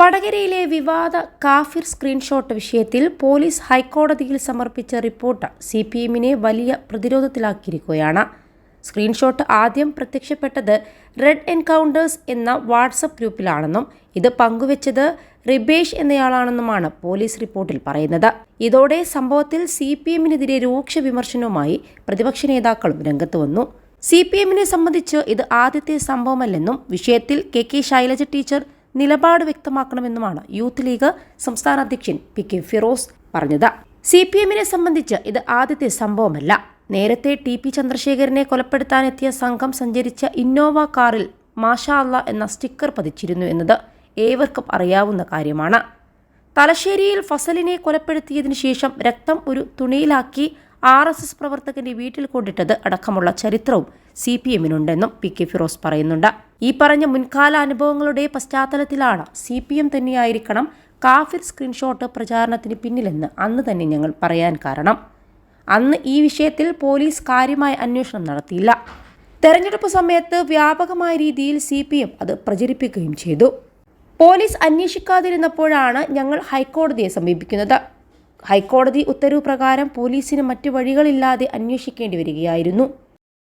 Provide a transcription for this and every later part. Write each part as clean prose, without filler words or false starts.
വടകരയിലെ വിവാദ കാഫിർ സ്ക്രീൻഷോട്ട് വിഷയത്തിൽ പോലീസ് ഹൈക്കോടതിയിൽ സമർപ്പിച്ച റിപ്പോർട്ട് CPMനെ വലിയ പ്രതിരോധത്തിലാക്കിയിരിക്കുകയാണ്. സ്ക്രീൻഷോട്ട് ആദ്യം പ്രത്യക്ഷപ്പെട്ടത് റെഡ് എൻകൗണ്ടേഴ്സ് എന്ന വാട്സപ്പ് ഗ്രൂപ്പിലാണെന്നും ഇത് പങ്കുവച്ചത് റിബേഷ് എന്നയാളാണെന്നുമാണ് പോലീസ് റിപ്പോർട്ടിൽ പറയുന്നത്. ഇതോടെ സംഭവത്തിൽ CPMനെതിരെ രൂക്ഷ വിമർശനവുമായി പ്രതിപക്ഷ നേതാക്കളും രംഗത്ത് വന്നു. CPMനെ സംബന്ധിച്ച് ഇത് ആദ്യത്തെ സംഭവമല്ലെന്നും വിഷയത്തിൽ KK ശൈലജ ടീച്ചർ നിലപാട് വ്യക്തമാക്കണമെന്നുമാണ് യൂത്ത് ലീഗ് സംസ്ഥാന അധ്യക്ഷൻ PK ഫിറോസ് പറഞ്ഞത്. CPMനെ സംബന്ധിച്ച് ഇത് ആദ്യത്തെ സംഭവമല്ല. നേരത്തെ TP ചന്ദ്രശേഖരനെ കൊലപ്പെടുത്താനെത്തിയ സംഘം സഞ്ചരിച്ച ഇന്നോവ കാറിൽ മാഷാ അല്ലാ എന്ന സ്റ്റിക്കർ പതിച്ചിരുന്നു എന്നത് ഏവർക്കും അറിയാവുന്ന കാര്യമാണ്. തലശ്ശേരിയിൽ ഫസലിനെ കൊലപ്പെടുത്തിയതിനു ശേഷം രക്തം ഒരു തുണിയിലാക്കി RSS പ്രവർത്തകന്റെ വീട്ടിൽ കൊണ്ടിട്ടത് അടക്കമുള്ള ചരിത്രവും CPMനുണ്ടെന്നും PK ഫിറോസ് പറയുന്നുണ്ട്. ഈ പറഞ്ഞ മുൻകാല അനുഭവങ്ങളുടെ പശ്ചാത്തലത്തിലാണ് CPM തന്നെയായിരിക്കണം കാഫിർ സ്ക്രീൻഷോട്ട് പ്രചാരണത്തിന് പിന്നിലെന്ന് അന്ന് തന്നെ ഞങ്ങൾ പറയാൻ കാരണം. അന്ന് ഈ വിഷയത്തിൽ പോലീസ് കാര്യമായ അന്വേഷണം നടത്തിയില്ല. തെരഞ്ഞെടുപ്പ് സമയത്ത് വ്യാപകമായ രീതിയിൽ CPM അത് പ്രചരിപ്പിക്കുകയും ചെയ്തു. പോലീസ് അന്വേഷിക്കാതിരുന്നപ്പോഴാണ് ഞങ്ങൾ ഹൈക്കോടതിയെ സമീപിക്കുന്നത്. ഹൈക്കോടതി ഉത്തരവ് പ്രകാരം പോലീസിന് മറ്റു വഴികളില്ലാതെ അന്വേഷിക്കേണ്ടി വരികയായിരുന്നു.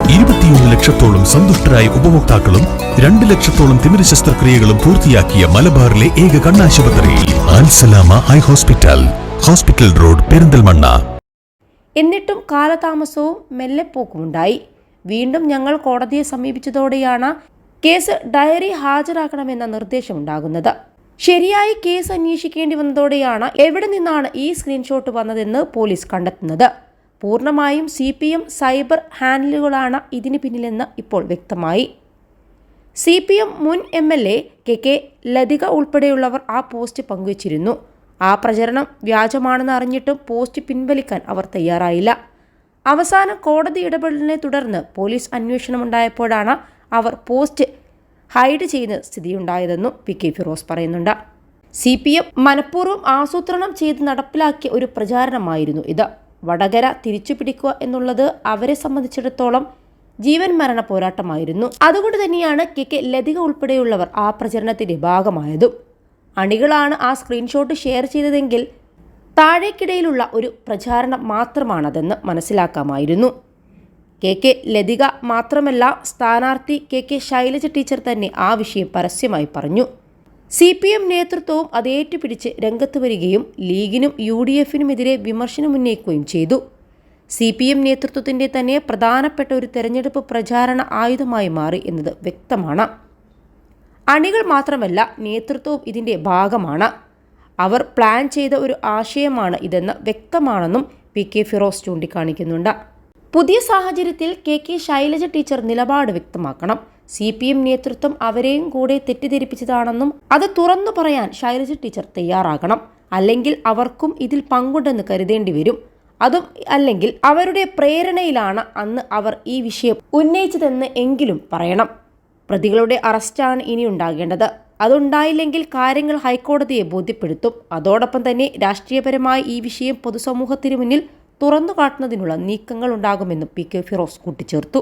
21 ലക്ഷത്തോളം സന്തുഷ്ടരായ ഉപഭോക്താക്കളും 2 ലക്ഷത്തോളം തിമിര ശസ്ത്രക്രിയകളും പൂർത്തിയാക്കിയ മലബാറിലെ ഏക കണ്ണാശുപത്രി Al Salama high hospital, hospital road, Perinthalmanna. എന്നിട്ടും കാലതാമസവും മെല്ലെപ്പോക്കുമുണ്ടായി. വീണ്ടും ഞങ്ങൾ കോടതിയെ സമീപിച്ചതോടെയാണ് കേസ് ഡയറി ഹാജരാക്കണമെന്ന നിർദ്ദേശമുണ്ടാകുന്നത്. ശരിയായി കേസ് അന്വേഷിക്കേണ്ടി വന്നതോടെയാണ് എവിടെ നിന്നാണ് ഈ സ്ക്രീൻഷോട്ട് വന്നതെന്ന് പോലീസ് കണ്ടെത്തുന്നത്. പൂർണ്ണമായും CPM സൈബർ ഹാൻഡിലുകളാണ് ഇതിന് പിന്നിലെന്ന് ഇപ്പോൾ വ്യക്തമായി. CPM മുൻ MLA KK ലതിക ഉൾപ്പെടെയുള്ളവർ ആ പോസ്റ്റ് പങ്കുവച്ചിരുന്നു. ആ പ്രചരണം വ്യാജമാണെന്ന് അറിഞ്ഞിട്ടും പോസ്റ്റ് പിൻവലിക്കാൻ അവർ തയ്യാറായില്ല. അവസാനം കോടതി ഇടപെടലിനെ തുടർന്ന് പോലീസ് അന്വേഷണമുണ്ടായപ്പോഴാണ് അവർ പോസ്റ്റ് ഹൈഡ് ചെയ്യുന്ന സ്ഥിതിയുണ്ടായതെന്നും PK ഫിറോസ് പറയുന്നുണ്ട്. CPM മനഃപൂർവ്വം ആസൂത്രണം ചെയ്ത് നടപ്പിലാക്കിയ ഒരു പ്രചാരണമായിരുന്നു ഇത്. വടകര തിരിച്ചുപിടിക്കുക എന്നുള്ളത് അവരെ സംബന്ധിച്ചിടത്തോളം ജീവൻ മരണ പോരാട്ടമായിരുന്നു. അതുകൊണ്ട് തന്നെയാണ് KK ലതിക ഉൾപ്പെടെയുള്ളവർ ആ പ്രചരണത്തിന്റെ ഭാഗമായതും. അണികളാണ് ആ സ്ക്രീൻഷോട്ട് ഷെയർ ചെയ്തതെങ്കിൽ താഴേക്കിടയിലുള്ള ഒരു പ്രചാരണം മാത്രമാണതെന്ന് മനസ്സിലാക്കാമായിരുന്നു. KK ലതിക മാത്രമല്ല, സ്ഥാനാർത്ഥി KK ശൈലജ ടീച്ചർ തന്നെ ആ വിഷയം പരസ്യമായി പറഞ്ഞു. CPM നേതൃത്വവും അത് ഏറ്റുപിടിച്ച് രംഗത്ത് വരികയും ലീഗിനും UDFനുമെതിരെ വിമർശനം ഉന്നയിക്കുകയും ചെയ്തു. CPM നേതൃത്വത്തിന്റെ തന്നെ പ്രധാനപ്പെട്ട ഒരു തെരഞ്ഞെടുപ്പ് പ്രചാരണ ആയുധമായി മാറി എന്നത് വ്യക്തമാണ്. അണികൾ മാത്രമല്ല, നേതൃത്വവും ഇതിന്റെ ഭാഗമാണ്. അവർ പ്ലാൻ ചെയ്ത ഒരു ആശയമാണ് ഇതെന്ന് വ്യക്തമാണെന്നും PK ഫിറോസ് ചൂണ്ടിക്കാണിക്കുന്നുണ്ട്. പുതിയ സാഹചര്യത്തിൽ KK ശൈലജ ടീച്ചർ നിലപാട് വ്യക്തമാക്കണം. CPM നേതൃത്വം അവരെയും കൂടെ തെറ്റിദ്ധരിപ്പിച്ചതാണെന്നും അത് തുറന്നു പറയാൻ ശൈലജ ടീച്ചർ തയ്യാറാകണം. അല്ലെങ്കിൽ അവർക്കും ഇതിൽ പങ്കുണ്ടെന്ന് കരുതേണ്ടി വരും. അതും അല്ലെങ്കിൽ അവരുടെ പ്രേരണയിലാണ് അന്ന് അവർ ഈ വിഷയം ഉന്നയിച്ചതെന്ന് എങ്കിലും പറയണം. പ്രതികളുടെ അറസ്റ്റാണ് ഇനി ഉണ്ടാകേണ്ടത്. അതുണ്ടായില്ലെങ്കിൽ കാര്യങ്ങൾ ഹൈക്കോടതിയെ ബോധ്യപ്പെടുത്തും. അതോടൊപ്പം തന്നെ രാഷ്ട്രീയപരമായി ഈ വിഷയം പൊതുസമൂഹത്തിന് മുന്നിൽ തുറന്നു കാട്ടുന്നതിനുള്ള നീക്കങ്ങൾ ഉണ്ടാകുമെന്നും PK ഫിറോസ് കൂട്ടിച്ചേർത്തു.